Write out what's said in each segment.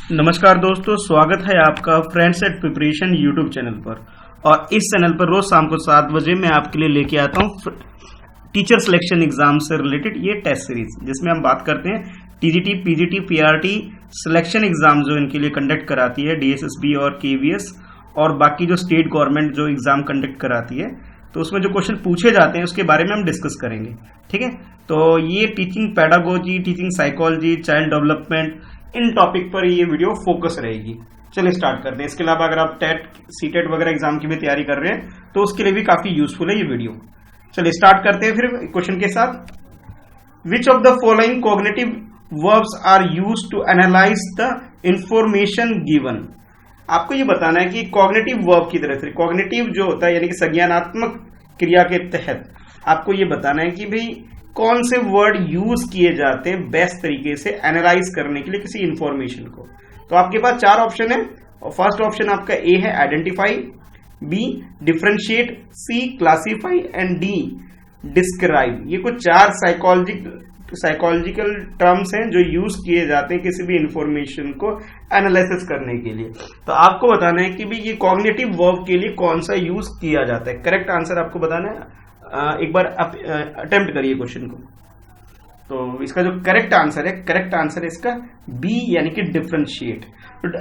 नमस्कार दोस्तों, स्वागत है आपका friends at preparation YouTube channel पर। और इस चैनल पर रोज शाम को 7 बजे मैं आपके लिए लेके आता हूँ टीचर सिलेक्शन एग्जाम से रिलेटेड ये टेस्ट सीरीज, जिसमें हम बात करते हैं TGT, PGT, PRT selection exam जो इनके लिए कंडक्ट कराती है डीएसएसबी और केवीएस, और बाकी जो स्टेट गवर्नमेंट जो एग्जाम कंडक्ट कराती है, तो उसमें जो क्वेश्चन पूछे जाते हैं उसके बारे में हम डिस्कस करेंगे। ठीक है, तो ये teaching pedagogy, teaching psychology, child development, इन टॉपिक पर ये वीडियो फोकस रहेगी। चलिए स्टार्ट करते हैं। इसके अलावा अगर आप टेट, सीटेट वगैरह एग्जाम की भी तैयारी कर रहे हैं तो उसके लिए भी काफी यूजफुल है ये वीडियो। चलिए स्टार्ट करते हैं फिर क्वेश्चन के साथ। Which of the following cognitive verbs are used to analyse the information given. आपको ये बताना है कि कॉग्निटिव वर्ब की तरह से, कॉग्निटिव जो होता है यानी कि संज्ञानात्मक क्रिया के तहत आपको ये बताना है कि भाई कौन से वर्ड यूज किए जाते हैं बेस्ट तरीके से एनालाइज करने के लिए किसी इंफॉर्मेशन को। तो आपके पास 4 ऑप्शन है। और फर्स्ट ऑप्शन आपका ए है identify, B differentiate, C classify and D describe. ये कुछ 4 साइकोलॉजिकल टर्म्स हैं जो यूज किए जाते हैं किसी भी इंफॉर्मेशन को एनालिसिस करने के लिए। तो आपको बताना है कि भी ये कॉग्निटिव वर्ब के लिए कौन सा यूज किया जाता है। करेक्ट आंसर आपको बताना है। एक बार आप अटेम्प्ट करिए क्वेश्चन को। तो इसका जो करेक्ट आंसर है इसका बी यानी कि डिफरेंशिएट।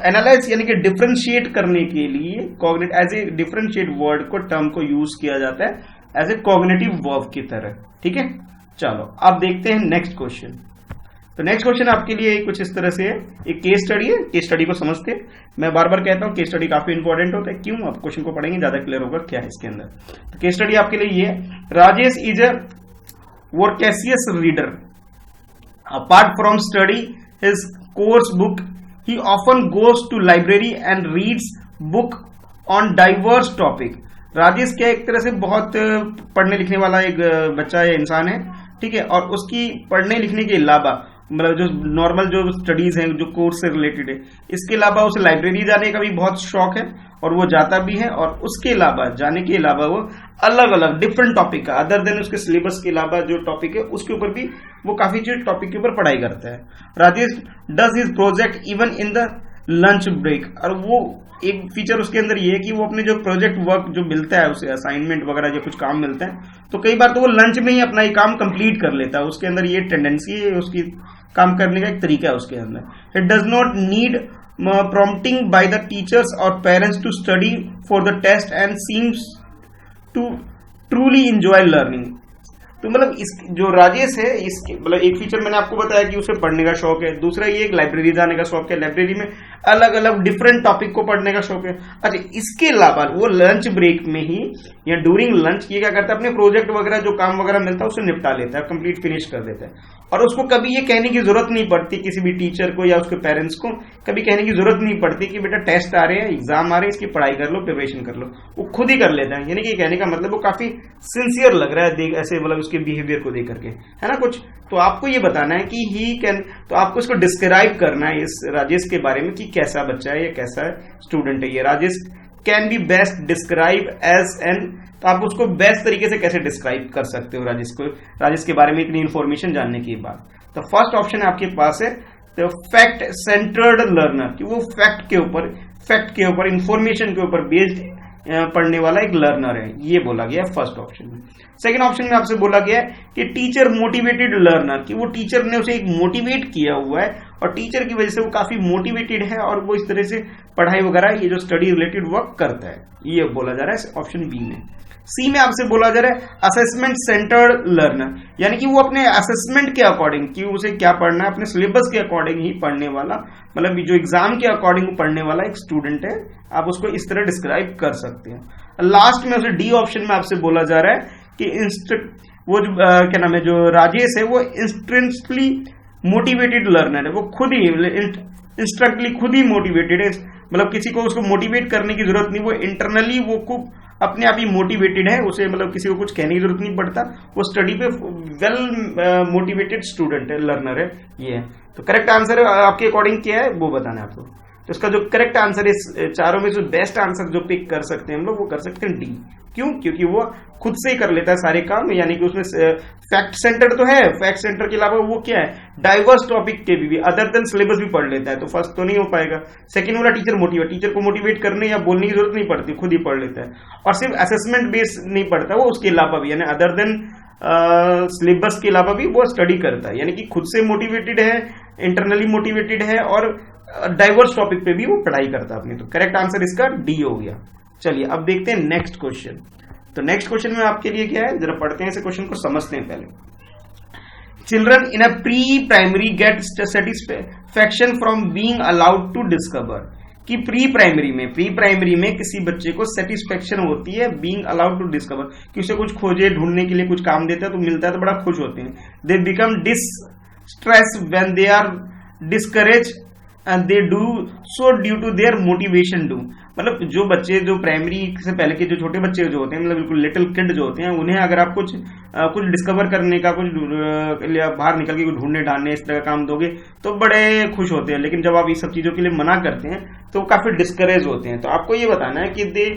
एनालाइज यानी कि डिफरेंशिएट करने के लिए कॉग्निट एज ए डिफरेंशिएट वर्ड को, टर्म को यूज किया जाता है एज ए कॉग्निटिव वर्ब की तरह। ठीक है, चलो अब देखते हैं नेक्स्ट क्वेश्चन। तो नेक्स्ट क्वेश्चन आपके लिए कुछ इस तरह से है। एक केस स्टडी है, केस स्टडी को समझते हैं। मैं बार बार कहता हूं केस स्टडी काफी इंपॉर्टेंट होता है। क्यों? आप क्वेश्चन को पढ़ेंगे ज्यादा क्लियर होगा क्या है इसके अंदर। तो केस स्टडी आपके लिए ये है। Rajesh is a voracious reader. Apart from study his course book, he often goes to library and reads book on diverse topic. Rajesh क्या एक तरह से बहुत पढ़ने लिखने वाला एक बच्चा या इंसान है। ठीक है, और उसकी पढ़ने लिखने के अलावा मतलब जो नॉर्मल जो स्टडीज हैं, जो कोर्स से रिलेटेड है, इसके अलावा उसे लाइब्रेरी जाने का भी बहुत शौक है और वो जाता भी है। और उसके अलावा जाने के अलावा वो अलग अलग डिफरेंट टॉपिक का, अदर देन उसके सिलेबस के अलावा जो टॉपिक है उसके ऊपर भी वो काफी चीज टॉपिक के ऊपर पढ़ाई करता है। Rajesh does his project even in the lunch break. और वो एक फीचर उसके अंदर ये है कि वो अपने जो प्रोजेक्ट वर्क जो मिलता है उसे, असाइनमेंट वगैरह जो कुछ काम मिलता है, तो कई बार तो वो लंच में ही अपना ये काम कंप्लीट कर लेता है। उसके अंदर ये टेंडेंसी है, उसकी काम करने का एक तरीका है उसके अंदर। It does not need prompting by the teachers और parents to study for the test and seems to truly enjoy learning. तो मतलब इस जो राजेश है, इसके मतलब एक फीचर मैंने आपको बताया कि उसे पढ़ने का शौक है। दूसरा ये एक लाइब्रेरी जाने का शौक है, लाइब्रेरी में अलग अलग डिफरेंट टॉपिक को पढ़ने का शौक है। अच्छा, इसके अलावा वो लंच ब्रेक में ही या ड्यूरिंग लंच ये क्या करता है, अपने प्रोजेक्ट वगैरह जो काम वगैरह मिलता है उसे निपटा लेता है, कंप्लीट फिनिश कर देता है। और उसको कभी ये कहने की जरूरत नहीं पड़ती किसी भी टीचर को या उसके पेरेंट्स को, कभी कहने की जरूरत नहीं पड़ती कि बेटा टेस्ट आ रहे हैं, एग्जाम आ रहे हैं, इसकी पढ़ाई कर लो, प्रिपरेशन कर लो। वो खुद ही कर लेता है। यानी कि कहने का मतलब वो काफी सिंसियर लग रहा है ऐसे मतलब उसके बिहेवियर को देख करके, है ना कुछ। तो आपको ये बताना है कि ही कैन, तो आपको इसको डिस्क्राइब करना है इस राजेश के बारे में कि कैसा बच्चा है या कैसा स्टूडेंट है ये। Rajesh can be best describe as an, तो आप उसको बेस्ट तरीके से कैसे डिस्क्राइब कर सकते हो राजेश को, राजेश के बारे में इतनी इंफॉर्मेशन जानने के बाद। तो फर्स्ट ऑप्शन आपके पास है तो फैक्ट सेंटर्ड लर्नर, कि वो फैक्ट के ऊपर इंफॉर्मेशन के ऊपर बेस्ड पढ़ने वाला एक लर्नर है, ये बोला गया है फर्स्ट ऑप्शन में। सेकंड ऑप्शन में आपसे बोला गया है कि टीचर मोटिवेटेड लर्नर, कि वो टीचर ने उसे एक मोटिवेट किया हुआ है और टीचर की वजह से वो काफी मोटिवेटेड है और वो इस तरह से पढ़ाई वगैरह ये जो स्टडी रिलेटेड वर्क करता है, ये बोला जा रहा है ऑप्शन बी में। सी में आपसे बोला जा रहा है असेसमेंट सेंटर्ड लर्नर, यानी कि वो अपने असेसमेंट के अकॉर्डिंग, कि उसे क्या पढ़ना है अपने सिलेबस के अकॉर्डिंग ही पढ़ने वाला, मतलब जो एग्जाम के अकॉर्डिंग पढ़ने वाला एक स्टूडेंट है। आप उसको इस तरह डिस्क्राइब कर सकते हैं। लास्ट में उसे डी ऑप्शन में आपसे बोला जा रहा है कि वो जो क्या नाम है, जो राजेश है वो इंस्टेंटली मोटिवेटेड लर्नर है। वो खुद ही इंस्टेंटली खुद ही मोटिवेटेड है, मतलब किसी को उसको मोटिवेट करने की जरूरत नहीं, वो इंटरनली वो खूब अपने आप ही मोटिवेटेड है, उसे मतलब किसी को कुछ कहने की जरूरत नहीं पड़ता, वो स्टडी पे वेल मोटिवेटेड स्टूडेंट है, लर्नर है ये। तो करेक्ट आंसर आपके अकॉर्डिंग क्या है वो बताना है आपको। तो इसका जो करेक्ट आंसर है, चारों में जो बेस्ट आंसर जो पिक कर सकते हैं हम लोग, वो कर सकते हैं डी। क्यों? क्योंकि वो खुद से ही कर लेता है सारे काम, यानी कि उसमें फैक्ट सेंटर तो है, फैक्ट सेंटर के अलावा वो क्या है, डाइवर्स टॉपिक के भी अदर देन सिलेबस भी पढ़ लेता है, तो फर्स्ट तो नहीं हो पाएगा। सेकंड वाला टीचर मोटिवेट, टीचर को मोटिवेट करने या बोलने की जरूरत नहीं पड़ती, खुद ही पढ़ लेता है। और सिर्फ असेसमेंट बेस नहीं पढ़ता वो, उसके अलावा भी, यानी अदर देन सिलेबस के अलावा भी वो स्टडी करता है, यानी कि खुद से मोटिवेटेड है, इंटरनली मोटिवेटेड है, और डाइवर्स टॉपिक पे भी वो पढ़ाई करता है अपनी। तो करेक्ट आंसर इसका डी हो गया। चलिए अब देखते हैं नेक्स्ट क्वेश्चन। तो नेक्स्ट क्वेश्चन में आपके लिए क्या है, जरा पढ़ते हैं इस क्वेश्चन को, समझते हैं पहले। Children in a pre primary get satisfaction from being allowed to discover, कि प्री प्राइमरी में किसी बच्चे को सेटिस्फेक्शन होती है बीइंग अलाउड टू डिस्कवर, कि उसे कुछ खोजे, ढूंढने के लिए कुछ काम देता है तो मिलता है तो बड़ा खुश होते हैं। They become distress when they are discourage and they do so due to their motivation do. मतलब जो बच्चे जो प्राइमरी से पहले के जो छोटे बच्चे जो होते हैं, मतलब बिल्कुल लिटिल किड जो होते हैं, उन्हें अगर आप कुछ डिस्कवर करने का, कुछ बाहर निकल के कुछ ढूंढने ढांढने इस तरह का काम दोगे तो बड़े खुश होते हैं, लेकिन जब आप इस सब चीजों के लिए मना करते हैं तो वो काफी डिस्करेज होते हैं। तो आपको ये बताना है कि दे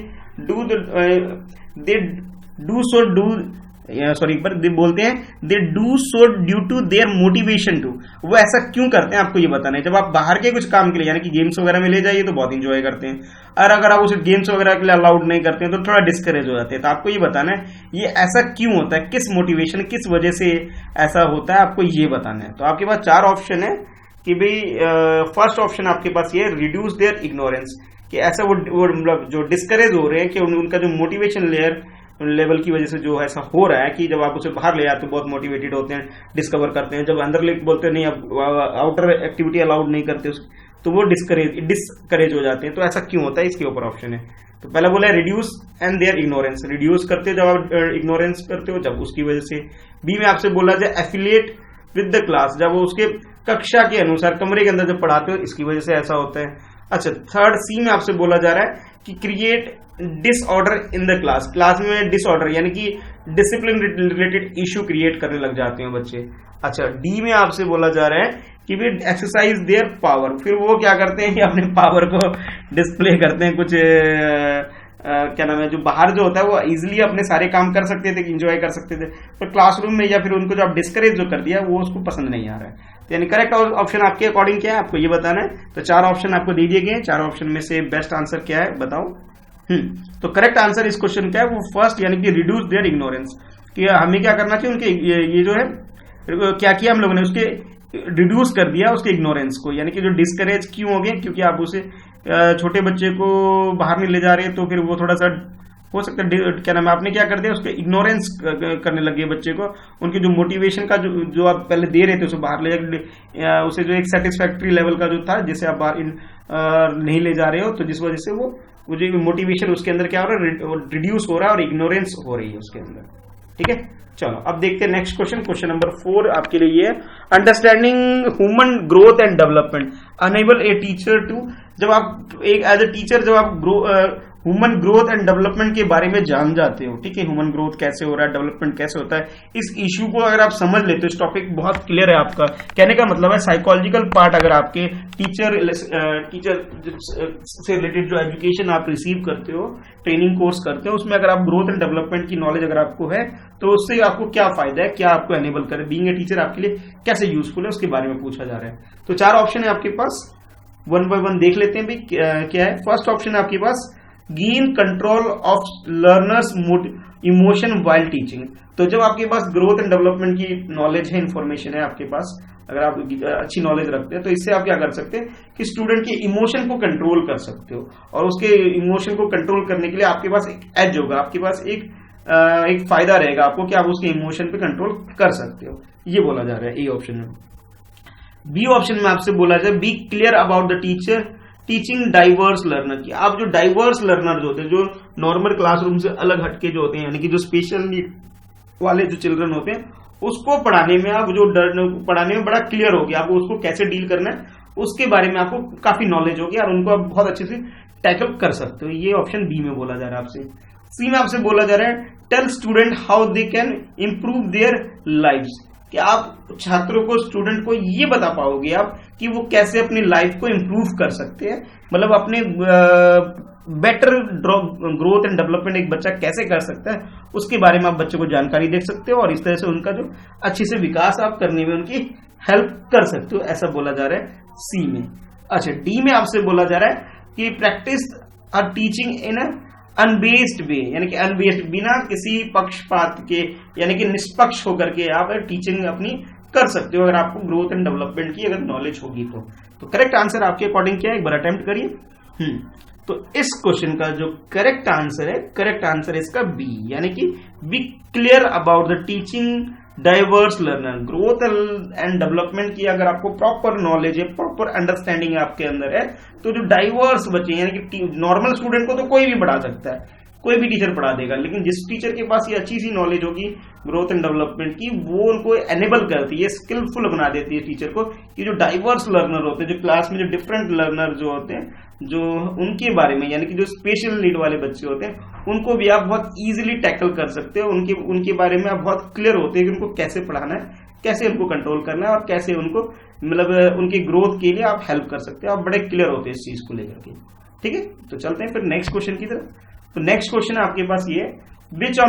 बोलते हैं they do so due to their motivation to, वो ऐसा क्यों करते हैं आपको ये बताना है। जब आप बाहर के कुछ काम के लिए, यानी कि गेम्स वगैरह में ले जाइए तो बहुत इंजॉय करते हैं, और अगर आप उसे गेम्स वगैरह के लिए अलाउड नहीं करते हैं तो थोड़ा डिस्करेज हो जाते हैं। तो आपको ये बताना है ये ऐसा क्यों होता है, किस मोटिवेशन, किस वजह से ऐसा होता है, आपको ये बताना है। तो आपके पास चार ऑप्शन है कि भाई फर्स्ट ऑप्शन आपके पास ये रिड्यूस देयर इग्नोरेंस, कि ऐसा वो मतलब जो डिस्करेज हो रहे हैं कि उनका जो मोटिवेशन लेवल की वजह से जो ऐसा हो रहा है कि जब आप उसे बाहर ले जाते हो बहुत मोटिवेटेड होते हैं, डिस्कवर करते हैं, जब अंदर ले बोलते हैं नहीं अब आउटर एक्टिविटी अलाउड नहीं करते तो वो डिस्करेज हो जाते हैं। तो ऐसा क्यों होता है, इसके ऊपर ऑप्शन है। तो पहला बोला है reduce and their ignorance, reduce करते हो जब आप इग्नोरेंस करते हो जब उसकी वजह से। बी में आपसे बोला जाए एफिलिएट विद द क्लास, जब वो उसके कक्षा के अनुसार कमरे के अंदर जब पढ़ाते हो इसकी वजह से ऐसा होता है। अच्छा, थर्ड सी में आपसे बोला जा रहा है कि create disorder in the class, class में डिसऑर्डर यानी कि डिसिप्लिन रिलेटेड इश्यू क्रिएट करने लग जाते हैं बच्चे। अच्छा, डी में आपसे बोला जा रहा है कि वे एक्सरसाइज देयर पावर, फिर वो क्या करते हैं कि अपने पावर को डिस्प्ले करते हैं, कुछ क्या नाम है, जो बाहर जो होता है वो इजिली अपने सारे काम कर सकते थे, इंजॉय कर सकते थे, पर क्लासरूम में या फिर उनको जो आप डिस्करेज जो कर दिया वो उसको पसंद नहीं आ रहा है। तो यानी करेक्ट ऑप्शन आपके अकॉर्डिंग क्या है, आपको ये बताना है। तो चार ऑप्शन आपको दे दिए गए, चार ऑप्शन में से बेस्ट आंसर क्या है बताओ। तो करेक्ट आंसर इस क्वेश्चन का है वो फर्स्ट, यानी कि रिड्यूस देयर इग्नोरेंस, कि हमें क्या करना चाहिए, उनके ये जो है क्या किया हम लोगों ने, उसके रिड्यूस कर दिया उसके इग्नोरेंस को, यानी कि जो डिस्करेज क्यों हो गए, क्योंकि आप उसे छोटे बच्चे को बाहर नहीं ले जा रहे तो फिर वो थोड़ा सा हो सकता है क्या नाम है, आपने क्या कर दिया उसके इग्नोरेंस करने लगे बच्चे को, उनके जो मोटिवेशन का जो आप पहले दे रहे थे उसे बाहर ले जाकर उसे जो एक सेटिस्फैक्ट्री लेवल का जो था जिसे आप बाहर नहीं ले जा रहे हो, तो जिस वजह से वो जो मोटिवेशन उसके अंदर क्या हो रहा है, रिड्यूस हो रहा है और इग्नोरेंस हो रही है उसके अंदर। ठीक है, चलो अब देखते हैं नेक्स्ट क्वेश्चन। क्वेश्चन नंबर 4 आपके लिए ये है, understanding human growth and development enable a teacher to, जब आप एक एज ए टीचर जब आप ह्यूमन ग्रोथ एंड डेवलपमेंट के बारे में जान जाते हो, ठीक है, ह्यूमन ग्रोथ कैसे हो रहा है, डेवलपमेंट कैसे होता है, इस इश्यू को अगर आप समझ लेते हो, इस टॉपिक बहुत क्लियर है आपका, कहने का मतलब है साइकोलॉजिकल पार्ट अगर आपके टीचर से रिलेटेड जो एजुकेशन आप रिसीव करते हो, ट्रेनिंग कोर्स करते हो, उसमें अगर आप ग्रोथ एंड डेवलपमेंट की नॉलेज अगर आपको है तो उससे आपको क्या फायदा है, क्या आपको एनेबल करे, बीइंग ए टीचर आपके लिए कैसे यूजफुल है, उसके बारे में पूछा जा रहा है। तो 4 ऑप्शन है आपके पास, 1 बाय 1 देख लेते हैं भी क्या है। फर्स्ट ऑप्शन है आपके पास gain control of learners emotion while teaching, तो जब आपके पास ग्रोथ एंड डेवलपमेंट की नॉलेज है, इंफॉर्मेशन है आपके पास, अगर आप अच्छी नॉलेज रखते हैं तो इससे आप क्या कर सकते हैं कि स्टूडेंट के इमोशन को कंट्रोल कर सकते हो, और उसके इमोशन को कंट्रोल करने के लिए आपके पास एक एज होगा, आपके पास एक फायदा रहेगा आपको कि आप उसके इमोशन पे कंट्रोल कर सकते हो, ये बोला जा रहा है ए ऑप्शन में। बी ऑप्शन में आपसे बोला जाए be clear about the teacher teaching diverse learner, की आप जो डाइवर्स लर्नर जो होते हैं, जो नॉर्मल क्लासरूम से अलग हटके जो होते हैं, यानी कि जो स्पेशल नीड वाले जो चिल्ड्रन होते हैं, उसको पढ़ाने में आप जो पढ़ाने में बड़ा क्लियर हो गया, आपको उसको कैसे डील करना है उसके बारे में आपको काफी नॉलेज होगी और उनको आप बहुत अच्छे से टैकल कर सकते हो, ये ऑप्शन बी में बोला जा रहा है आपसे। सी में आपसे बोला जा रहा है tell student how they can improve their lives, कि आप छात्रों को, स्टूडेंट को ये बता पाओगे आप कि वो कैसे अपनी लाइफ को इंप्रूव कर सकते हैं, मतलब अपने बेटर ग्रोथ एंड डेवलपमेंट एक बच्चा कैसे कर सकता है, उसके बारे में आप बच्चों को जानकारी दे सकते हो और इस तरह से उनका जो अच्छे से विकास आप करने में उनकी हेल्प कर सकते हो, ऐसा बोला जा रहा है सी में। अच्छा, डी में आपसे बोला जा रहा है कि practice are teaching in unbiased वे, यानी कि अनबेस्ड, बिना किसी पक्षपात के, यानी कि निष्पक्ष होकर के आप टीचिंग अपनी कर सकते हो अगर आपको ग्रोथ एंड डेवलपमेंट की अगर नॉलेज होगी तो करेक्ट आंसर आपके अकॉर्डिंग क्या है, एक बार अटेम्प्ट करिए। तो इस क्वेश्चन का जो करेक्ट आंसर है, करेक्ट आंसर है इसका बी, यानी कि be clear about the teaching diverse learner. Growth and development की अगर आपको प्रॉपर नॉलेज है, प्रॉपर अंडरस्टैंडिंग आपके अंदर है, तो जो डाइवर्स बच्चे, यानी कि नॉर्मल स्टूडेंट को तो कोई भी पढ़ा सकता है, कोई भी टीचर पढ़ा देगा, लेकिन जिस टीचर के पास ये अच्छी सी नॉलेज होगी ग्रोथ एंड डेवलपमेंट की, वो उनको एनेबल करती है, स्किलफुल बना देती है टीचर को, कि जो डाइवर्स लर्नर होते हैं, जो क्लास में जो डिफरेंट लर्नर जो होते हैं, जो उनके बारे में, यानी कि जो स्पेशल नीड वाले बच्चे होते हैं, उनको भी आप बहुत इजीली टैकल कर सकते हो, उनके बारे में आप बहुत क्लियर होते हैं कि उनको कैसे पढ़ाना है, कैसे उनको कंट्रोल करना है और कैसे उनको मतलब उनकी ग्रोथ के लिए आप हेल्प कर सकते हो, आप बड़े क्लियर होते हैं इस चीज को लेकर के। ठीक है, तो चलते हैं फिर नेक्स्ट क्वेश्चन की तरफ। तो नेक्स्ट क्वेश्चन आपके पास ये है, विच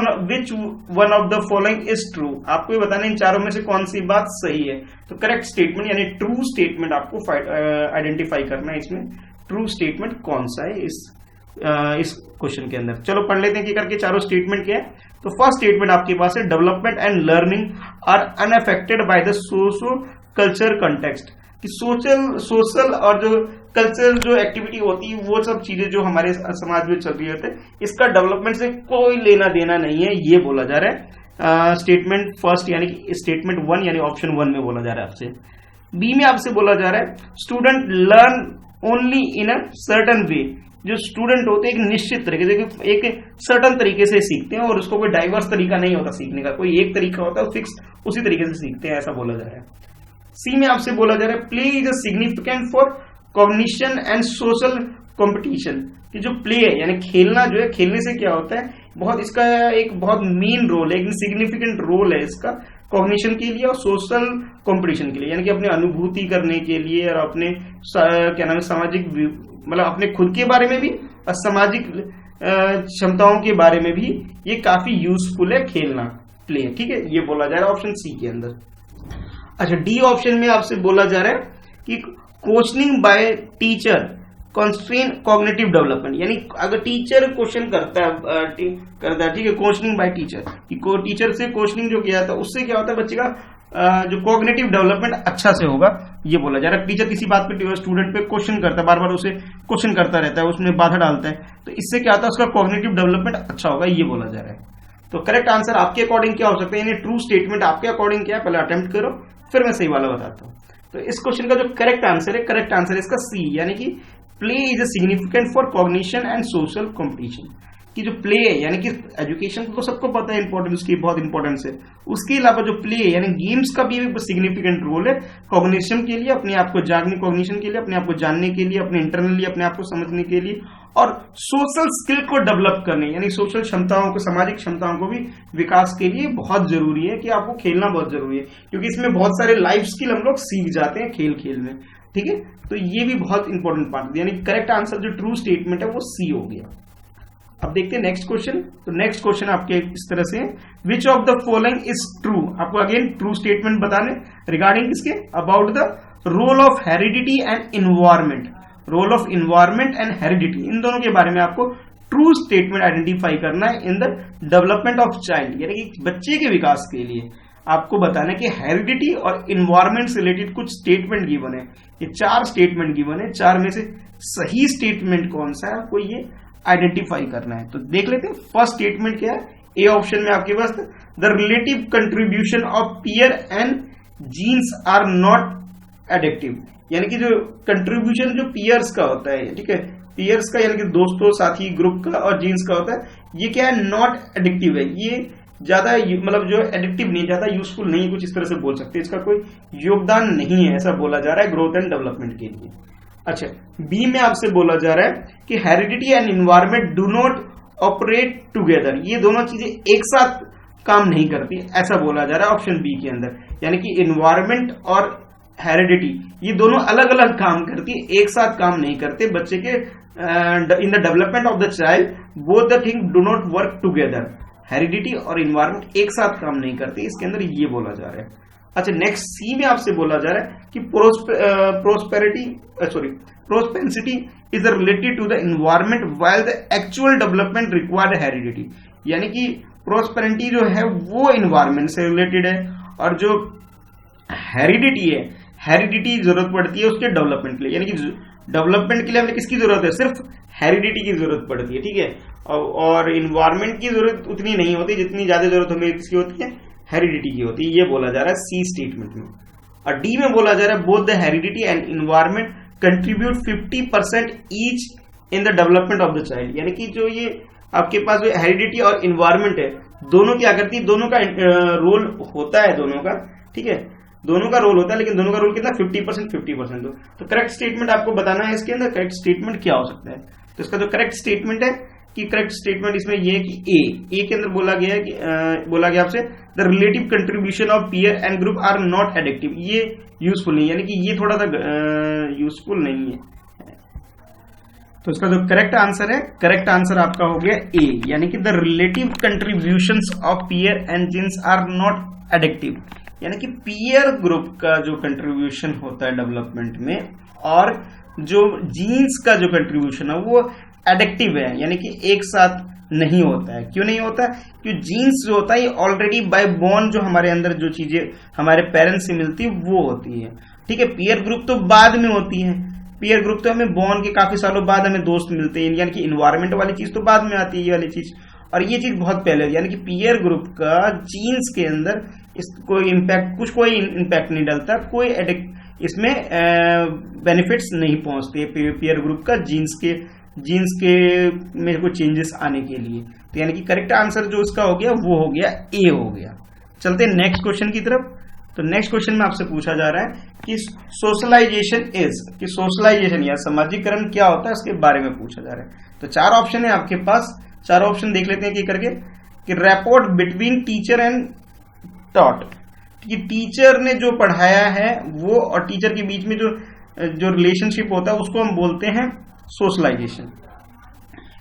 one of the following is true. आपको ये बताना इन चारों में से कौन सी बात सही है। तो करेक्ट स्टेटमेंट यानी ट्रू स्टेटमेंट आपको आइडेंटिफाई करना है, इसमें ट्रू स्टेटमेंट कौन सा है इस क्वेश्चन के अंदर। चलो पढ़ लेते हैं कि करके चारों स्टेटमेंट क्या है। तो फर्स्ट स्टेटमेंट आपके पास है, development and learning are unaffected by the socio culture context, कि सोशल और जो कल्चरल जो एक्टिविटी होती है, वो सब चीजें जो हमारे समाज में चल रही होती है, इसका डेवलपमेंट से कोई लेना देना नहीं है, ये बोला जा रहा है स्टेटमेंट फर्स्ट, यानी कि स्टेटमेंट 1 यानी ऑप्शन 1 में बोला जा रहा है आपसे। बी में आपसे बोला जा रहा है, student learn only in a certain way. जो स्टूडेंट होते हैं एक निश्चित तरीके से, एक सर्टन तरीके से सीखते हैं और उसको कोई डाइवर्स तरीका नहीं होता सीखने का, कोई एक तरीका होता है फिक्स, उसी तरीके से सीखते हैं, ऐसा बोला जा रहा है। सी में आपसे बोला जा रहा है, play is a significant for cognition and social competition, कि जो प्ले है यानी खेलना, जो है खेलने से क्या होता है, बहुत इसका एक बहुत मेन रोल है, एक सिग्निफिकेंट रोल है इसका कॉग्निशन के लिए और सोशल कॉम्पिटिशन के लिए, यानी कि अपने अनुभूति करने के लिए और अपने क्या नाम है सामाजिक, मतलब अपने खुद के बारे में भी और सामाजिक क्षमताओं के बारे में भी ये काफी यूजफुल है खेलना, प्ले। ठीक है, ये बोला जा रहा है ऑप्शन सी के अंदर। अच्छा, डी ऑप्शन में आपसे बोला जा रहा है कि questioning by teacher constrain cognitive development, यानी अगर टीचर क्वेश्चन करता है, ठीक है, क्वेश्चनिंग बाय टीचर, कि टीचर से क्वेश्चनिंग जो किया था उससे क्या होता है बच्चे का जो कॉग्निटिव डेवलपमेंट अच्छा से होगा, ये बोला जा रहा है। टीचर किसी बात पे स्टूडेंट पे क्वेश्चन करता है, बार बार उसे क्वेश्चन करता रहता है, उसमें बाधा डालता है, तो इससे क्या होता है उसका कॉग्निटिव डेवलपमेंट अच्छा होगा, ये बोला जा रहा है। तो करेक्ट आंसर आपके अकॉर्डिंग क्या हो सकता है, यानी ट्रू स्टेटमेंट आपके अकॉर्डिंग क्या है, पहले अटेम्प्ट करो फिर मैं सही वाला बताता हूँ। तो इस क्वेश्चन का जो करेक्ट आंसर है, करेक्ट आंसर है इसका सी, यानी कि play is a significant for cognition and social competition, कि जो प्ले है यानी कि एजुकेशन को तो सबको पता है इंपॉर्टेंस की, बहुत इंपॉर्टेंस है, उसके अलावा जो प्ले है यानी गेम्स का भी सिग्निफिकेंट रोल है कॉग्निशन के लिए, अपने आप को जानने, कॉग्निशन के लिए, अपने आप को जानने के लिए, अपने इंटरनली अपने आप को समझने के लिए और सोशल स्किल को डेवलप करने, यानी सोशल क्षमताओं को, सामाजिक क्षमताओं को भी विकास के लिए बहुत जरूरी है कि आपको खेलना बहुत जरूरी है, क्योंकि इसमें बहुत सारे लाइफ स्किल हम लोग सीख जाते हैं खेल खेल में। ठीक है, तो ये भी बहुत इंपॉर्टेंट पार्ट, यानी करेक्ट आंसर जो ट्रू स्टेटमेंट है वो सी हो गया। अब देखते हैं नेक्स्ट क्वेश्चन। तो नेक्स्ट क्वेश्चन आपके इस तरह से, which of the following is true, आपको अगेन ट्रू स्टेटमेंट बताने रिगार्डिंग किसके, about the role of heredity and environment, role of environment and heredity, इन दोनों के बारे में आपको ट्रू स्टेटमेंट आइडेंटिफाई करना है in the development of child, यानी कि बच्चे के विकास के लिए आपको बताना है कि हेरिडिटी और इन्वायरमेंट से रिलेटेड कुछ स्टेटमेंट गिवन है, ये 4 स्टेटमेंट गिवन है, 4 में से सही स्टेटमेंट कौन सा है आपको ये आइडेंटिफाई करना है। तो देख लेते हैं फर्स्ट स्टेटमेंट क्या है। ए ऑप्शन में आपके पास the relative contribution of peer and genes are not addictive, यानी कि जो कंट्रीब्यूशन जो पीयर्स का होता है, ठीक है, पीयर्स का यानी कि दोस्तों, साथी, ग्रुप का, और जीन्स का होता है, ये क्या है, नॉट एडिक्टिव है, ये ज्यादा मतलब जो एडिक्टिव नहीं, ज्यादा यूजफुल नहीं, कुछ इस तरह से बोल सकते हैं, इसका कोई योगदान नहीं है, ऐसा बोला जा रहा है ग्रोथ एंड डेवलपमेंट के लिए। अच्छा, बी में आपसे बोला जा रहा है कि heredity and environment do not operate together, ये दोनों चीजें एक साथ काम नहीं करती, ऐसा बोला जा रहा है ऑप्शन बी के अंदर, यानी कि एनवायरनमेंट और हेरिडिटी, ये दोनों अलग अलग काम करती है, एक साथ काम नहीं करते। बच्चे के in the development of the child both the thing do not work together. Heredity और इन्वायरमेंट एक साथ काम नहीं करते, इसके अंदर ये बोला जा रहा है। अच्छा, नेक्स्ट सी में आपसे बोला जा रहा है कि prosperity is related to the environment while the actual development required heredity. यानी कि प्रोस्पेरिटी जो है वो इन्वायरमेंट से रिलेटेड है, और जो हेरिडिटी है, हेरिडिटी जरूरत पड़ती है उसके डेवलपमेंट के लिए। यानी कि डेवलपमेंट के लिए हमें किसकी जरूरत है? सिर्फ हेरिडिटी की जरूरत पड़ती है, ठीक है। और इन्वायरमेंट की जरूरत उतनी नहीं होती जितनी ज्यादा जरूरत हमें किसकी होती है? हेरिडिटी की होती है। ये बोला जा रहा है सी स्टेटमेंट में। और डी में बोला जा रहा है both the heredity and environment contribute 50% each in the development of the child. यानी कि जो ये आपके पास जो हेरिडिटी और इन्वायरमेंट है, दोनों क्या करती है? दोनों का रोल होता है, दोनों का, ठीक है, दोनों का रोल होता है, लेकिन दोनों का रोल कितना? 50% 50%। तो करेक्ट स्टेटमेंट आपको बताना है इसके अंदर, करेक्ट स्टेटमेंट क्या हो सकता है। तो इसका जो करेक्ट स्टेटमेंट है कि करेक्ट स्टेटमेंट इसमें ये है कि ए के अंदर बोला गया है कि बोला गया आपसे the relative contribution of peer and group are not addictive. ये यूजफुल नहीं है, यानी कि ये थोड़ा सा यूजफुल नहीं है। तो इसका जो करेक्ट आंसर है, करेक्ट आंसर आपका हो गया ए, यानी कि the relative contributions of peer and genes are not addictive. यानी कि पीयर ग्रुप का जो कंट्रीब्यूशन होता है डेवलपमेंट में, और जो जीन्स का जो कंट्रीब्यूशन है वो एडिक्टिव है, यानी कि एक साथ नहीं होता है। क्यों नहीं होता है? क्योंकि जीन्स जो होता है ये ऑलरेडी बाय बॉर्न जो हमारे अंदर जो चीजें हमारे पेरेंट्स से मिलती है वो होती है, ठीक है। पीयर ग्रुप तो बाद में होती है, पीयर ग्रुप तो हमें बॉर्न के काफी सालों बाद हमें दोस्त मिलते हैं, यानी कि इन्वायरमेंट वाली चीज तो बाद में आती है, ये वाली चीज, और ये चीज बहुत पहले। यानी कि पीयर ग्रुप का जीन्स के अंदर कोई इम्पैक्ट नहीं डलता, कोई इसमें बेनिफिट्स नहीं पहुंचते पीयर ग्रुप का जीन्स के में कोई चेंजेस आने के लिए। तो यानी कि करेक्ट आंसर जो इसका हो गया वो हो गया ए हो गया। चलते हैं नेक्स्ट क्वेश्चन की तरफ। तो नेक्स्ट क्वेश्चन में आपसे पूछा जा रहा है कि सोशलाइजेशन या सामाजिकरण क्या होता है, इसके बारे में पूछा जा रहा है। तो चार ऑप्शन है आपके पास, चार ऑप्शन देख लेते हैं कि करके कि rapport between teacher and taught, कि टीचर ने जो पढ़ाया है वो और टीचर के बीच में जो रिलेशनशिप होता है उसको हम बोलते हैं सोशलाइजेशन।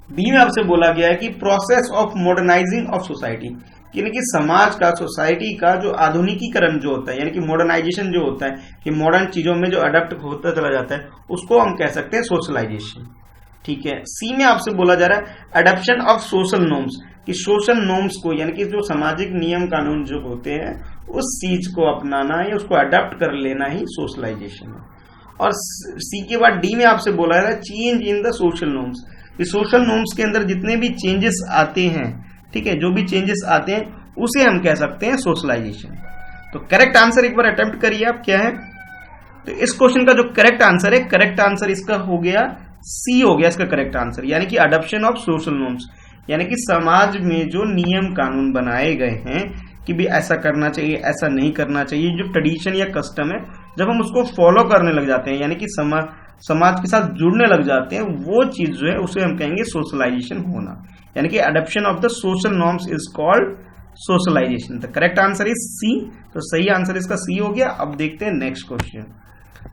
बी में आपसे बोला गया है कि process of modernising of society, यानी कि समाज का, सोसाइटी का जो आधुनिकीकरण जो होता है, यानी कि मॉडर्नाइजेशन जो होता है कि मॉडर्न चीजों में जो अडॉप्ट होता चला जाता है उसको हम कह सकते हैं सोशलाइजेशन, ठीक है। सी में आपसे बोला जा रहा है अडॉप्शन ऑफ सोशल नॉर्म्स, कि सोशल नॉर्म्स को, यानी कि जो सामाजिक नियम कानून जो होते हैं उस चीज को अपनाना या उसको अडॉप्ट कर लेना ही सोशलाइजेशन है। और सी के बाद डी में आपसे बोला जा रहा है change in the social norms, कि सोशल नॉर्म्स के अंदर जितने भी चेंजेस आते हैं, ठीक है, जो भी चेंजेस आते हैं उसे हम कह सकते हैं सोशलाइजेशन। तो करेक्ट आंसर एक बार अटेम्प्ट करिए आप, क्या है। तो इस क्वेश्चन का जो करेक्ट आंसर है, करेक्ट आंसर इसका हो गया सी हो गया इसका करेक्ट आंसर, यानी कि अडॉप्शन ऑफ सोशल नॉर्म्स, यानी कि समाज में जो नियम कानून बनाए गए हैं कि भी ऐसा करना चाहिए, ऐसा नहीं करना चाहिए, जो ट्रेडिशन या कस्टम है, जब हम उसको फॉलो करने लग जाते हैं, यानी कि समाज के साथ जुड़ने लग जाते हैं, वो चीज जो है उसे हम कहेंगे सोशलाइजेशन होना, यानी कि adoption of the social norms is called socialisation. The correct answer is C. तो सही आंसर इसका सी हो गया। अब देखते हैं नेक्स्ट क्वेश्चन।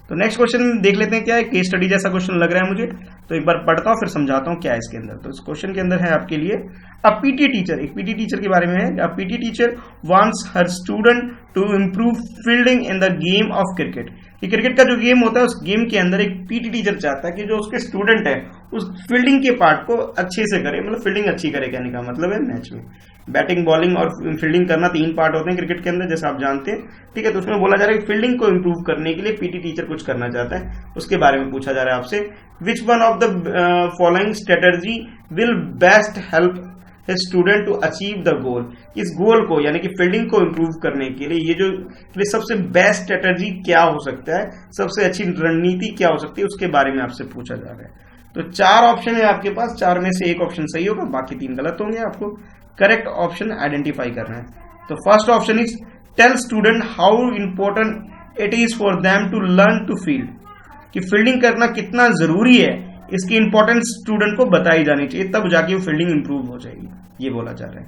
तो नेक्स्ट क्वेश्चन देख लेते हैं क्या है, केस स्टडी जैसा क्वेश्चन लग रहा है मुझे, तो एक बार पढ़ता हूं फिर समझाता हूं क्या है इसके अंदर। तो इस क्वेश्चन के अंदर है आपके लिए अ पीटी टीचर, एक पीटी टीचर के बारे में है। A PT teacher wants her student to improve fielding in the game of cricket, कि क्रिकेट का जो गेम होता है उस गेम के अंदर एक पीटी टीचर चाहता है कि जो उसके स्टूडेंट है उस फील्डिंग के पार्ट को अच्छे से करे, मतलब फील्डिंग अच्छी करे, कहने का मतलब है मैच में बैटिंग, बॉलिंग और फील्डिंग करना 3 पार्ट होते हैं क्रिकेट के अंदर, जैसा आप जानते हैं, ठीक है। तो उसमें बोला जा रहा है कि फील्डिंग को इंप्रूव करने के लिए पीटी टीचर कुछ करना चाहता है, उसके बारे में पूछा जा रहा है आपसे। Which one of the following strategy will best help student to achieve the goal, इस गोल को यानी कि फील्डिंग को इंप्रूव करने के लिए ये जो सबसे बेस्ट स्ट्रेटजी क्या हो सकता है, सबसे अच्छी रणनीति क्या हो सकती है, उसके बारे में आपसे पूछा जा रहा है। तो 4 ऑप्शन है आपके पास, 4 में से एक ऑप्शन सही होगा, बाकी 3 गलत होंगे। आपको करेक्ट ऑप्शन आइडेंटिफाई करना है। तो first option is tell student how important it is for them to learn to field, कि फील्डिंग करना कितना जरूरी है, इसकी इंपॉर्टेंस स्टूडेंट को बताई जानी चाहिए, तब जाके वो फील्डिंग इंप्रूव हो जाएगी, ये बोला जा रहा है।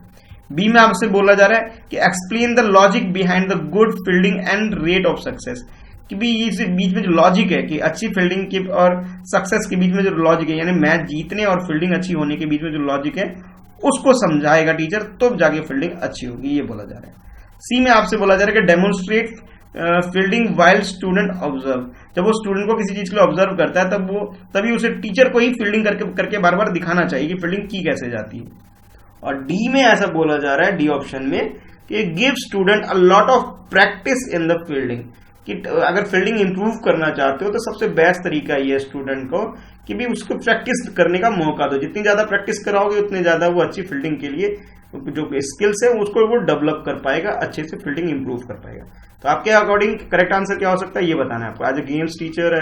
बी में आपसे बोला जा रहा है कि explain the logic behind the good fielding and rate of success, कि भी इस बीच में जो लॉजिक है कि अच्छी फील्डिंग के और सक्सेस के बीच में जो लॉजिक है, यानी मैच जीतने और फील्डिंग अच्छी होने के बीच में जो लॉजिक है उसको समझाएगा टीचर, तो जाके फील्डिंग अच्छी होगी, ये बोला जा रहा है। सी में आपसे बोला जा रहा है कि demonstrate fielding while student observe. जब वो स्टूडेंट को किसी चीज को ऑब्जर्व करता है तभी उसे टीचर को ही फील्डिंग करके बार बार दिखाना चाहिए कि फील्डिंग की कैसे जाती है। और डी में ऐसा बोला जा रहा है, डी ऑप्शन में, कि give student a lot of practice in the fielding, कि अगर फील्डिंग इंप्रूव करना चाहते हो तो सबसे बेस्ट तरीका ये है स्टूडेंट को कि भी उसको प्रैक्टिस करने का मौका दो। जितनी ज्यादा प्रैक्टिस कराओगे उतने ज्यादा वो अच्छी फील्डिंग के लिए जो स्किल्स है उसको वो डेवलप कर पाएगा, अच्छे से फील्डिंग इंप्रूव कर पाएगा। तो आपके अकॉर्डिंग करेक्ट आंसर क्या हो सकता है ये बताना है आपको। एज ए गेम्स टीचर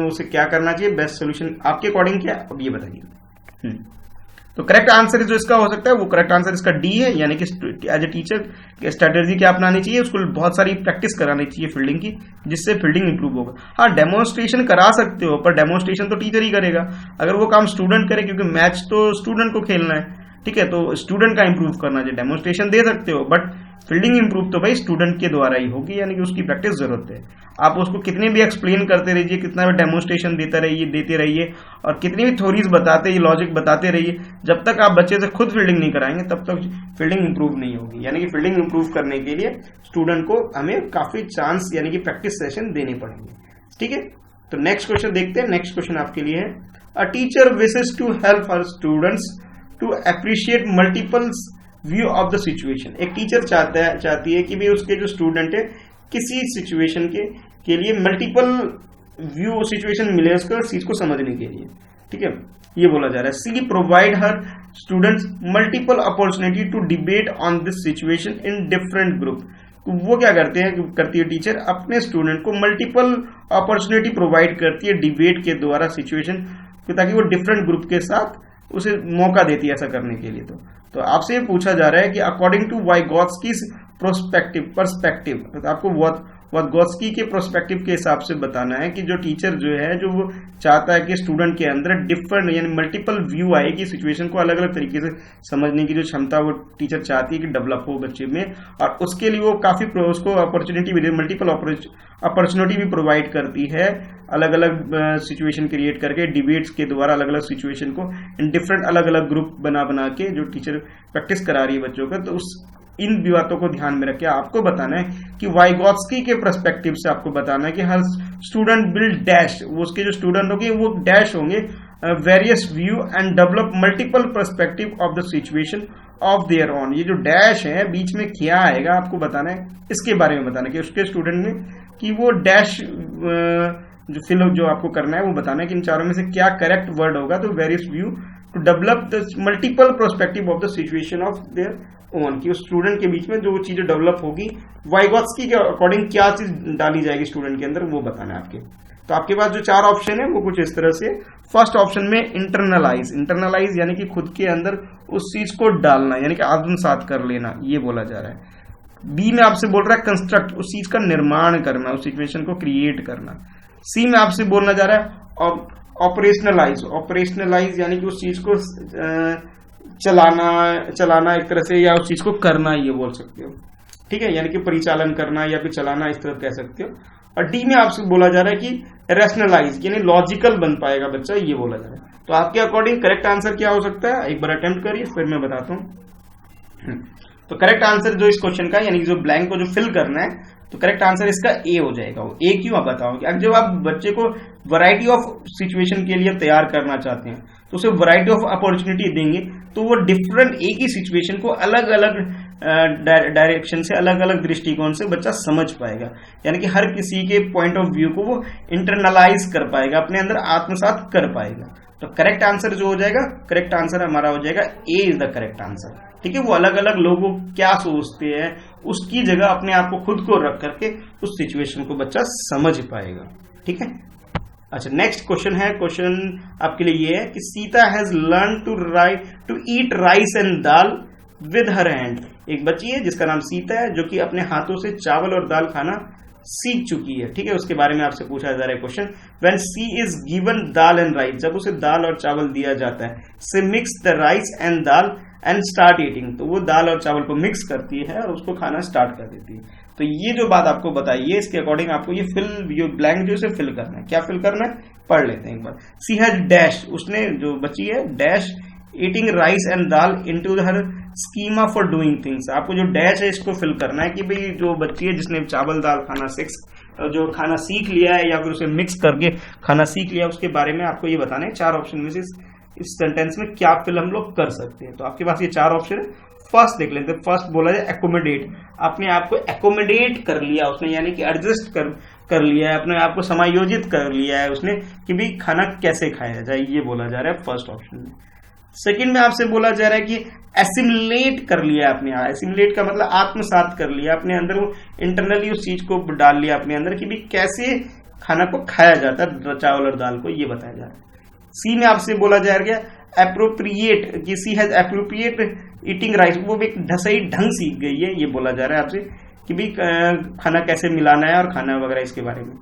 उसे क्या करना चाहिए, बेस्ट सोल्यूशन आपके अकॉर्डिंग क्या है अब ये बताइए। तो करेक्ट आंसर जो इसका हो सकता है वो करेक्ट आंसर इसका डी है, यानी कि एज ए टीचर स्ट्रेटेजी क्या अपनानी चाहिए, उसको बहुत सारी प्रैक्टिस करानी चाहिए फील्डिंग की, जिससे फील्डिंग इंप्रूव होगा। हाँ, डेमोन्स्ट्रेशन करा सकते हो पर डेमोन्स्ट्रेशन तो टीचर ही करेगा, अगर वो काम स्टूडेंट करे, क्योंकि मैच तो स्टूडेंट को खेलना है, ठीक है, तो स्टूडेंट का इंप्रूव करना चाहिए। डेमोन्स्ट्रेशन दे सकते हो बट फील्डिंग इंप्रूव तो भाई स्टूडेंट के द्वारा ही होगी, यानी कि उसकी प्रैक्टिस जरूरत है। आप उसको कितने भी एक्सप्लेन करते रहिए, कितना भी डेमोन्स्ट्रेशन देते रहिए और कितनी भी थ्योरीज बताते रहिए, लॉजिक बताते रहिए, जब तक आप बच्चे से खुद फील्डिंग नहीं कराएंगे तब तक फील्डिंग इंप्रूव नहीं होगी। यानी कि फील्डिंग इंप्रूव करने के लिए स्टूडेंट को हमें काफी चांस यानी कि प्रैक्टिस सेशन देने पड़ेंगे, ठीक है। तो नेक्स्ट क्वेश्चन देखते हैं। नेक्स्ट क्वेश्चन आपके लिए है, a teacher wishes to help her students to appreciate multiples view of the situation. एक टीचर चाहती है कि भी उसके जो स्टूडेंट है किसी सिचुएशन के लिए मल्टीपल व्यू सिचुएशन मिले उसको चीज को समझने के लिए, ठीक है, ये बोला जा रहा है। C provide her students multiple opportunity to debate on this situation in different group. वो क्या करती है टीचर, अपने स्टूडेंट को मल्टीपल अपॉर्चुनिटी प्रोवाइड करती है डिबेट के द्वारा सिचुएशन, ताकि वो डिफरेंट ग्रुप के साथ उसे मौका देती है ऐसा करने के लिए। तो आपसे पूछा जा रहा है कि अकॉर्डिंग टू वाइगोत्स्कीज पर्सपेक्टिव, तो आपको वाइगोत्स्की के पर्सपेक्टिव के हिसाब से बताना है कि जो टीचर जो है जो वो चाहता है कि स्टूडेंट के अंदर डिफरेंट यानी मल्टीपल व्यू आए कि सिचुएशन को अलग अलग तरीके से समझने की जो क्षमता वो टीचर चाहती है कि डेवलप हो बच्चे में, और उसके लिए वो काफी उसको अपॉर्चुनिटी भी मल्टीपल अपॉर्चुनिटी भी प्रोवाइड करती है, अलग अलग सिचुएशन क्रिएट करके डिबेट्स के द्वारा अलग अलग सिचुएशन को इन डिफरेंट अलग अलग ग्रुप बना के जो टीचर प्रैक्टिस करा रही है बच्चों का। तो इन बातों को ध्यान में रखे आपको बताना है कि वाइगोत्स्की के पर्सपेक्टिव से आपको बताना है कि हर स्टूडेंट विल डैश, वो उसके जो स्टूडेंट होंगे वो डैश होंगे various view and develop multiple perspective of the situation of there on. ये जो डैश है बीच में क्या आएगा आपको बताना है, इसके बारे में बताना है कि उसके स्टूडेंट में कि वो डैश जो फिल जो आपको करना है वो बताना है कि इन चारों में से क्या करेक्ट वर्ड होगा। तो various view to develop the multiple perspective of the situation of their own, कि उस स्टूडेंट के बीच में जो चीजें डेवलप होगी वाइगोत्स्की के अकॉर्डिंग क्या चीज डाली जाएगी स्टूडेंट के अंदर वो बताना है आपके। तो आपके पास जो चार ऑप्शन है वो कुछ इस तरह से। फर्स्ट ऑप्शन में इंटरनलाइज यानी कि खुद के अंदर उस चीज को डालना यानी कि आत्मसात कर लेना, ये बोला जा रहा है। बी में आपसे बोल रहा है कंस्ट्रक्ट, उस चीज का निर्माण करना, उस सिचुएशन को क्रिएट करना। सी में आपसे बोलना जा रहा है ऑपरेशनलाइज यानी कि उस चीज को चलाना एक तरह से, या उस चीज को करना ये बोल सकते हो, ठीक है, यानी कि परिचालन करना या फिर चलाना इस तरह कह सकते हो। और डी में आपसे बोला जा रहा है कि रैशनलाइज यानी लॉजिकल बन पाएगा बच्चा, ये बोला जा रहा है। तो आपके अकॉर्डिंग करेक्ट आंसर क्या हो सकता है, एक बार अटेम्प्ट करिए फिर मैं बताता हूं। तो करेक्ट आंसर जो इस क्वेश्चन का यानी जो ब्लैंक को जो फिल करना है, तो करेक्ट आंसर इसका ए हो जाएगा। वो ए क्यों आप बताओगे, जब आप बच्चे को वैरायटी ऑफ सिचुएशन के लिए तैयार करना चाहते हैं तो उसे वैरायटी ऑफ अपॉर्चुनिटी देंगे तो वो डिफरेंट एक ही सिचुएशन को अलग अलग डायरेक्शन से अलग अलग दृष्टिकोण से बच्चा समझ पाएगा, यानी कि हर किसी के पॉइंट ऑफ व्यू को वो इंटरनलाइज कर पाएगा, अपने अंदर आत्मसात कर पाएगा। तो करेक्ट आंसर जो हो जाएगा, करेक्ट आंसर हमारा हो जाएगा ए इज द करेक्ट आंसर, ठीक है। वो अलग अलग लोगों क्या सोचते हैं उसकी जगह अपने आप को खुद को रख करके उस सिचुएशन को बच्चा समझ पाएगा, ठीक है। अच्छा, नेक्स्ट क्वेश्चन है, क्वेश्चन आपके लिए ये है कि Sita has learn to eat rice and dal with her hand. एक बच्ची है जिसका नाम सीता है जो कि अपने हाथों से चावल और दाल खाना सीख चुकी है, ठीक है। उसके बारे में आपसे पूछा जा रहा है question, when she is given dal and rice, जब उसे दाल और चावल दिया जाता है, she mix the rice and dal and start eating, तो वो दाल और चावल को मिक्स करती है और उसको खाना स्टार्ट कर देती है। तो ये जो बात आपको बताई है इसके अकॉर्डिंग आपको ये ये ब्लैंक जो इसे फिल करना है। क्या फिल करना है, पढ़ लेते हैं एक बार। सी हैज डैश, उसने जो बची है dash eating rice and dal into her schema for doing things. आपको जो डैश है इसको फिल करना है कि भाई जो बच्ची है जिसने चावल दाल जो खाना सीख लिया है या फिर उसे मिक्स करके खाना सीख लिया, उसके बारे में आपको ये बताना है। 4 ऑप्शन में से इस सेंटेंस में क्या फिल हम लोग कर सकते हैं। तो आपके पास ये 4 ऑप्शन है। फर्स्ट देख लेते हैं। फर्स्ट बोला जाए एकोमोडेट, अपने आप को एकोमोडेट कर लिया उसने, यानी कि एडजस्ट कर लिया है, अपने आप को समायोजित कर लिया है उसने कि भाई खाना कैसे खाया जाए, ये बोला जा रहा है फर्स्ट ऑप्शन में। सेकंड में आपसे बोला जा रहा है कि एसिमुलेट कर लिया अपने। एसिमुलेट का मतलब आत्मसात कर लिया अपने अंदर, वो इंटरनली उस चीज को डाल लिया अपने अंदर कि भाई कैसे खाना को खाया जाता है, चावल और दाल को, ये बताया जा रहा है। सी में आपसे बोला जा रहा है एप्रोप्रिएट, कि सी हैज एप्रोप्रिएट ईटिंग राइस, वो भी एक सही ढंग सीख गई है, ये बोला जा रहा है आपसे कि भाई खाना कैसे मिलाना है और खाना वगैरह इसके बारे में।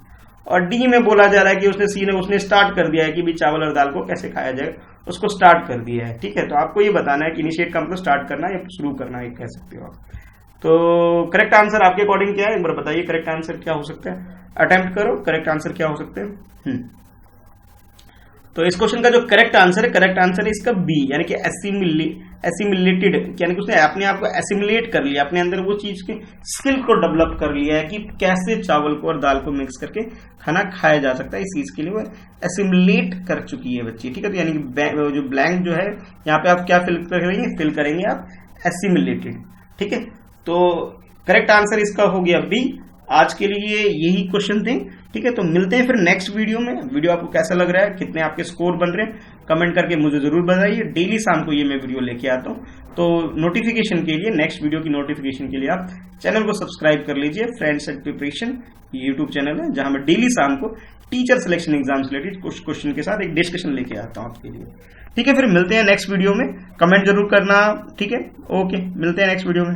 और डी में बोला जा रहा है कि उसने स्टार्ट कर दिया है कि भाई चावल और दाल को कैसे खाया जाए, उसको स्टार्ट कर दिया है। ठीक है, तो आपको ये बताना है कि इनिशिएट का मतलब स्टार्ट करना या शुरू करना है, कह सकते हो आप। तो करेक्ट आंसर आपके अकॉर्डिंग क्या है, एक बार बताइए करेक्ट आंसर क्या हो सकता है। अटेम्प्ट करो, करेक्ट आंसर क्या हो सकते हैं। तो इस क्वेश्चन का जो करेक्ट आंसर है इसका बी, यानी कि एसिमुलेटेड, यानी कि उसने अपने आप को एसिमुलेट कर लिया, अपने अंदर वो चीज की स्किल को डेवलप कर लिया है कि कैसे चावल को और दाल को मिक्स करके खाना खाया जा सकता है। इस चीज के लिए वो एसिमुलेट कर चुकी है बच्ची। ठीक है, तो यानी कि जो ब्लैंक जो है यहाँ पे आप क्या फिल करेंगे आप एसिमुलेटेड। ठीक है, तो करेक्ट आंसर इसका हो गया बी। आज के लिए यही क्वेश्चन थे। ठीक है, तो मिलते हैं फिर नेक्स्ट वीडियो में। वीडियो आपको कैसा लग रहा है, कितने आपके स्कोर बन रहे हैं, कमेंट करके मुझे जरूर बताइए। डेली शाम को ये मैं वीडियो लेके आता हूँ, तो नोटिफिकेशन के लिए, नेक्स्ट वीडियो की नोटिफिकेशन के लिए आप चैनल को सब्सक्राइब कर लीजिए। Friends at preparation YouTube channel है, जहां मैं डेली शाम को टीचर सिलेक्शन एग्जाम से रिलेटेड कुछ क्वेश्चन के साथ एक डिस्कशन लेके आता हूँ आपके लिए। ठीक है, फिर मिलते हैं नेक्स्ट वीडियो में। कमेंट जरूर करना। ठीक है, ओके, मिलते हैं नेक्स्ट वीडियो में।